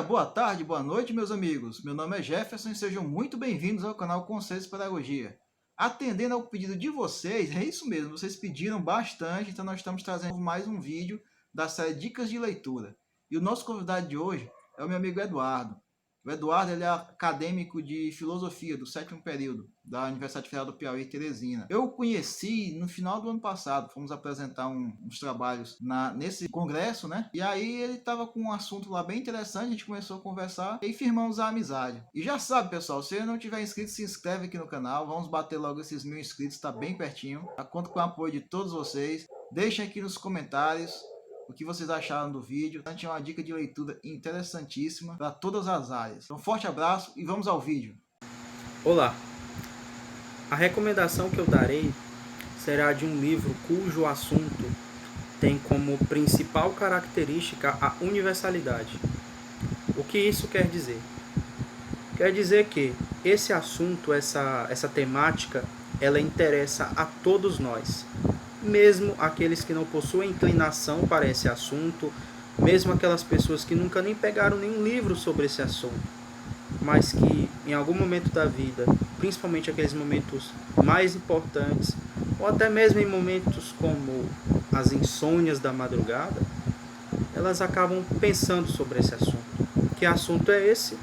boa tarde, boa noite, meus amigos. Meu nome é Jefferson e sejam muito bem-vindos ao canal Conceitos de Pedagogia. Atendendo ao pedido de vocês, é isso mesmo, vocês pediram bastante, então nós estamos trazendo mais um vídeo da série Dicas de Leitura. E o nosso convidado de hoje é o meu amigo Eduardo. O Eduardo ele é acadêmico de filosofia do 7º período da Universidade Federal do Piauí, Teresina. Eu o conheci no final do ano passado, fomos apresentar uns trabalhos nesse congresso, né? E aí ele estava com um assunto lá bem interessante, a gente começou a conversar e firmamos a amizade. E já sabe, pessoal, se você não tiver inscrito, se inscreve aqui no canal, vamos bater logo esses 1000 inscritos, está bem pertinho. Eu conto com o apoio de todos vocês. Deixem aqui nos comentários o que vocês acharam do vídeo. A gente é uma dica de leitura interessantíssima para todas as áreas. Então, forte abraço e vamos ao vídeo. Olá! A recomendação que eu darei será de um livro cujo assunto tem como principal característica a universalidade. O que isso quer dizer? Quer dizer que esse assunto, essa temática, ela interessa a todos nós. Mesmo aqueles que não possuem inclinação para esse assunto, mesmo aquelas pessoas que nunca nem pegaram nenhum livro sobre esse assunto, mas que em algum momento da vida, principalmente aqueles momentos mais importantes, ou até mesmo em momentos como as insônias da madrugada, elas acabam pensando sobre esse assunto. Que assunto é esse?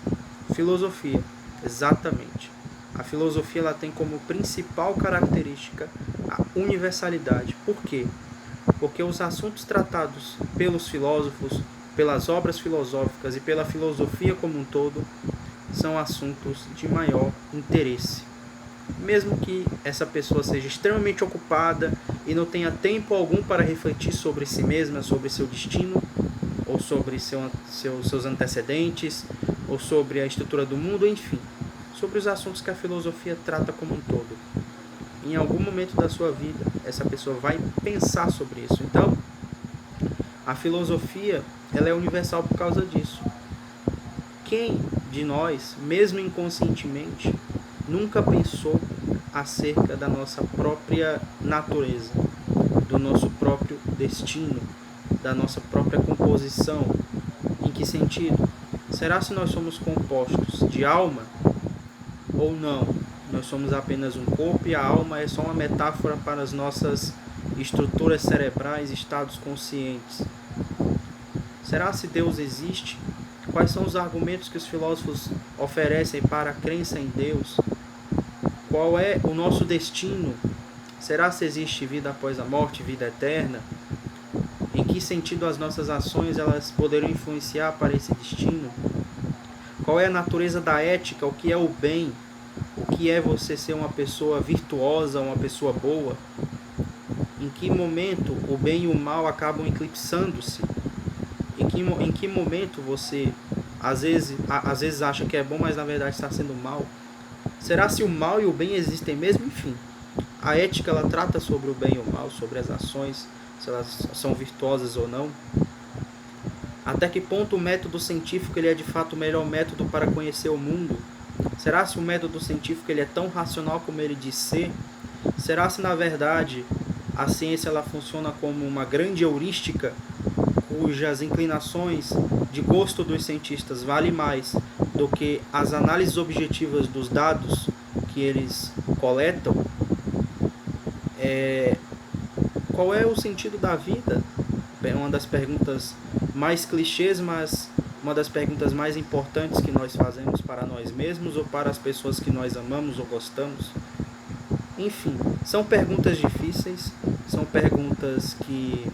Filosofia, exatamente. A filosofia ela tem como principal característica a universalidade. Por quê? Porque os assuntos tratados pelos filósofos, pelas obras filosóficas e pela filosofia como um todo, são assuntos de maior interesse. Mesmo que essa pessoa seja extremamente ocupada e não tenha tempo algum para refletir sobre si mesma, sobre seu destino, ou sobre seus antecedentes, ou sobre a estrutura do mundo, enfim, sobre os assuntos que a filosofia trata como um todo. Em algum momento da sua vida, essa pessoa vai pensar sobre isso. Então, a filosofia ela é universal por causa disso. Quem de nós, mesmo inconscientemente, nunca pensou acerca da nossa própria natureza, do nosso próprio destino, da nossa própria composição? Em que sentido? Será se nós somos compostos de alma ou não? Nós somos apenas um corpo e a alma é só uma metáfora para as nossas estruturas cerebrais, estados conscientes. Será se Deus existe? Quais são os argumentos que os filósofos oferecem para a crença em Deus? Qual é o nosso destino? Será se existe vida após a morte, vida eterna? Em que sentido as nossas ações elas poderão influenciar para esse destino? Qual é a natureza da ética? O que é o bem? O que é você ser uma pessoa virtuosa, uma pessoa boa? Em que momento o bem e o mal acabam eclipsando-se? Em que momento você às vezes acha que é bom, mas na verdade está sendo mal? Será se o mal e o bem existem mesmo? Enfim, a ética ela trata sobre o bem e o mal, sobre as ações, se elas são virtuosas ou não. Até que ponto o método científico ele é de fato o melhor método para conhecer o mundo? Será se o método científico ele é tão racional como ele diz ser? Será se na verdade a ciência ela funciona como uma grande heurística cujas inclinações de gosto dos cientistas valem mais do que as análises objetivas dos dados que eles coletam? Qual é o sentido da vida? É uma das perguntas mais clichês, mas uma das perguntas mais importantes que nós fazemos para nós mesmos ou para as pessoas que nós amamos ou gostamos. Enfim, são perguntas difíceis, são perguntas que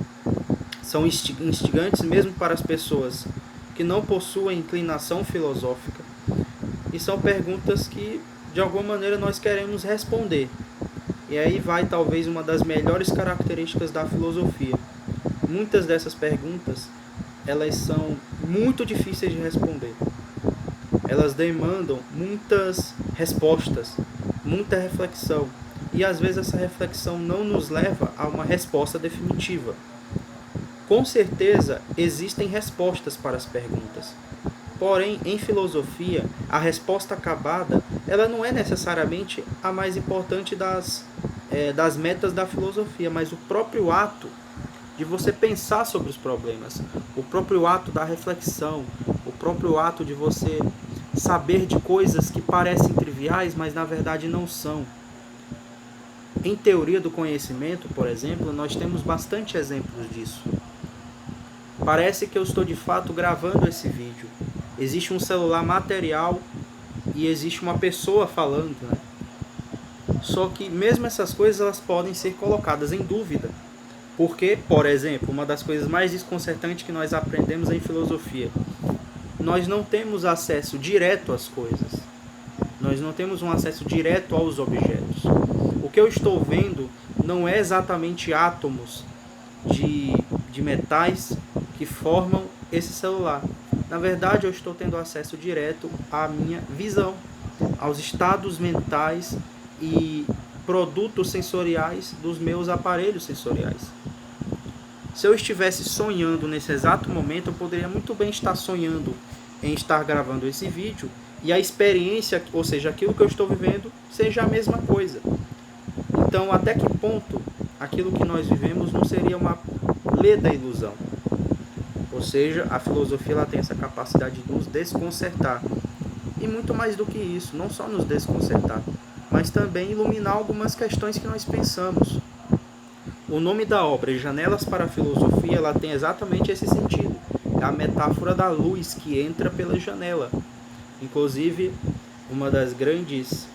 são instigantes mesmo para as pessoas que não possuem inclinação filosófica, e são perguntas que de alguma maneira nós queremos responder. E aí vai talvez uma das melhores características da filosofia. Muitas dessas perguntas elas são muito difíceis de responder. Elas demandam muitas respostas, muita reflexão, e às vezes essa reflexão não nos leva a uma resposta definitiva. Com certeza existem respostas para as perguntas. Porém, em filosofia, a resposta acabada ela não é necessariamente a mais importante das metas da filosofia, mas o próprio ato de você pensar sobre os problemas, o próprio ato da reflexão, o próprio ato de você saber de coisas que parecem triviais, mas na verdade não são. Em teoria do conhecimento, por exemplo, nós temos bastante exemplos disso. Parece que eu estou de fato gravando esse vídeo. Existe um celular material e existe uma pessoa falando, né? Só que mesmo essas coisas elas podem ser colocadas em dúvida. Porque, por exemplo, uma das coisas mais desconcertantes que nós aprendemos em filosofia, nós não temos acesso direto às coisas. Nós não temos um acesso direto aos objetos. O que eu estou vendo não é exatamente átomos de metais que formam esse celular. Na verdade, eu estou tendo acesso direto à minha visão, aos estados mentais e produtos sensoriais dos meus aparelhos sensoriais. Se eu estivesse sonhando nesse exato momento, eu poderia muito bem estar sonhando em estar gravando esse vídeo e a experiência, ou seja, aquilo que eu estou vivendo, seja a mesma coisa. Então, até que ponto aquilo que nós vivemos não seria uma leda ilusão? Ou seja, a filosofia ela tem essa capacidade de nos desconcertar. E muito mais do que isso, não só nos desconcertar, mas também iluminar algumas questões que nós pensamos. O nome da obra, Janelas para a Filosofia, ela tem exatamente esse sentido. É a metáfora da luz que entra pela janela. Inclusive, uma das grandes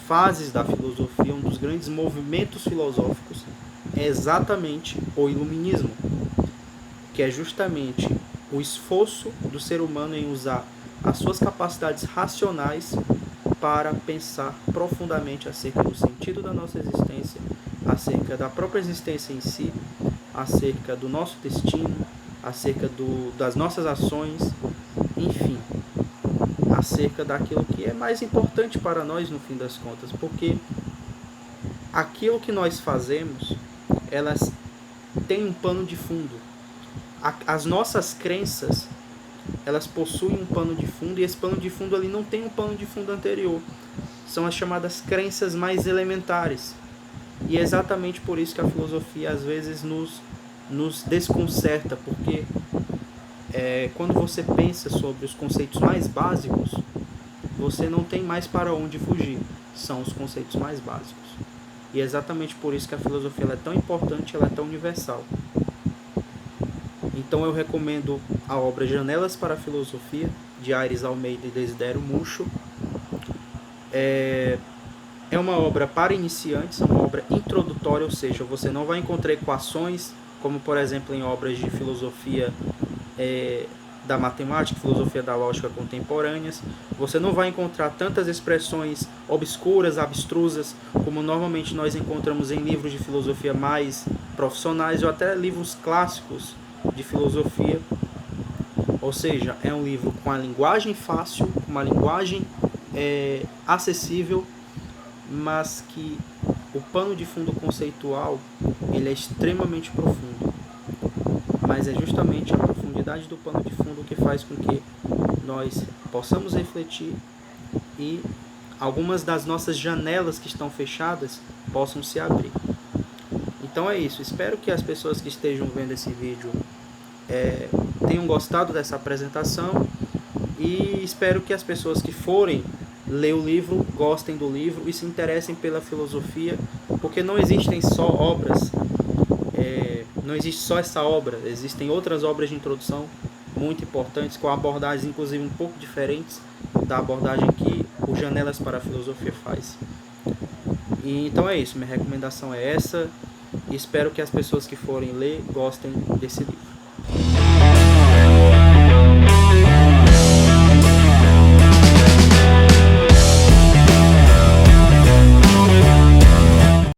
fases da filosofia, um dos grandes movimentos filosóficos, é exatamente o iluminismo, que é justamente o esforço do ser humano em usar as suas capacidades racionais para pensar profundamente acerca do sentido da nossa existência, acerca da própria existência em si, acerca do nosso destino, acerca das nossas ações, enfim, acerca daquilo que é mais importante para nós no fim das contas, porque aquilo que nós fazemos, elas têm um pano de fundo. As nossas crenças, elas possuem um pano de fundo, e esse pano de fundo ali não tem um pano de fundo anterior. São as chamadas crenças mais elementares. E é exatamente por isso que a filosofia às vezes nos desconcerta, porque quando você pensa sobre os conceitos mais básicos, você não tem mais para onde fugir. São os conceitos mais básicos. E é exatamente por isso que a filosofia ela é tão importante, ela é tão universal. Então eu recomendo a obra Janelas para a Filosofia, de Aires Almeida e Desidério Muncho. É uma obra para iniciantes, é uma obra introdutória, ou seja, você não vai encontrar equações, como por exemplo em obras de filosofia da matemática, filosofia da lógica contemporâneas. Você não vai encontrar tantas expressões obscuras, abstrusas, como normalmente nós encontramos em livros de filosofia mais profissionais ou até livros clássicos de filosofia. Ou seja, é um livro com a linguagem fácil, uma linguagem acessível, mas que o pano de fundo conceitual ele é extremamente profundo. Mas é justamente a profundidade do pano de fundo que faz com que nós possamos refletir e algumas das nossas janelas que estão fechadas possam se abrir. Então é isso, espero que as pessoas que estejam vendo esse vídeo tenham gostado dessa apresentação e espero que as pessoas que forem ler o livro gostem do livro e se interessem pela filosofia, porque não existem só obras, não existe só essa obra, existem outras obras de introdução muito importantes, com abordagens inclusive um pouco diferentes da abordagem que o Janelas para a Filosofia faz. E então é isso, minha recomendação é essa, e espero que as pessoas que forem ler gostem desse livro.